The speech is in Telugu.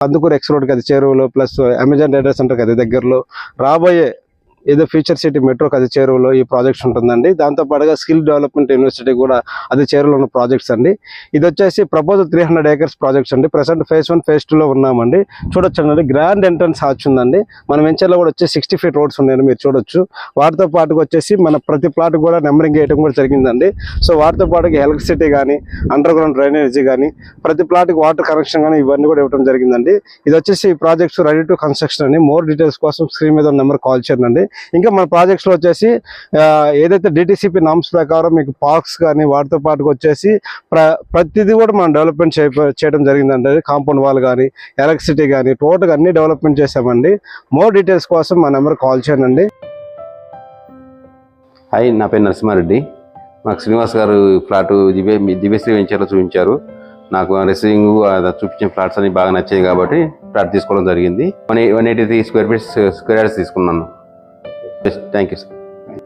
కందుకూరు ఎక్స్ రోడ్కి అది చేరువలో, ప్లస్ అమెజాన్ డేటా సెంటర్కి అది దగ్గరలో, రాబోయే ఏదో ఫ్యూచర్ సిటీ మెట్రోకి అది చేరువలో ఈ ప్రాజెక్ట్స్ ఉంటుందండి. దాంతోపాటుగా స్కిల్ డెవలప్మెంట్ యూనివర్సిటీ కూడా అది చేరువలో ఉన్న ప్రాజెక్ట్స్ అండి. ఇది వచ్చేసి ప్రపోజల్ 300 acres ప్రాజెక్ట్స్ అండి. ప్రెసెంట్ phase 1 phase 2లో ఉన్నామండి. చూడొచ్చండి, గ్రాండ్ ఎంట్రన్స్ ఆర్చ్ ఉందండి. మన వెంచర్లో కూడా వచ్చి 60 feet రోడ్స్ ఉన్నాయని మీరు చూడొచ్చు. వాటితో పాటుగా వచ్చేసి మన ప్రతి ప్లాట్ కూడా నెంబరింగ్ వేయడం కూడా జరిగిందండి. సో వాటితో పాటుగా ఎలక్ట్రిసిటీ కానీ, అండర్ గ్రౌండ్ డ్రైనేజీ కానీ, ప్రతి ప్లాట్కి వాటర్ కనెక్షన్ కానీ ఇవన్నీ కూడా ఇవ్వడం జరిగిందండి. ఇది వచ్చేసి ప్రాజెక్ట్స్ రెడీ టు కన్స్ట్రక్షన్ అండి. మోర్ డీటెయిల్స్ కోసం స్క్రీన్ మీద నెంబర్ కాల్ చేయండి. ఇంకా మన ప్రాజెక్ట్స్లో వచ్చేసి ఏదైతే డిటిసిపి నామ్స్ ప్రకారం మీకు పార్క్స్ కానీ వాటితో పాటుగా వచ్చేసి ప్రతిదీ కూడా మనం డెవలప్మెంట్ చేయడం జరిగిందండి. కాంపౌండ్ వాల్ కానీ, ఎలక్ట్రిసిటీ కానీ, టోటల్గా అన్ని డెవలప్మెంట్ చేసామండి. మోర్ డీటెయిల్స్ కోసం మా నెంబర్ కాల్ చేయండి. హాయ్, నా పేరు నరసింహారెడ్డి. నాకు శ్రీనివాస్ గారు ఫ్లాట్ దివ్యశ్రీ వెంచర్లో చూపించారు. నాకు రిసీవింగ్ చూపించిన ఫ్లాట్స్ అన్ని బాగా నచ్చాయి కాబట్టి ఫ్లాట్ తీసుకోవడం జరిగింది. 183 స్క్వేర్ యార్డ్స్ తీసుకున్నాను. Thank you sir.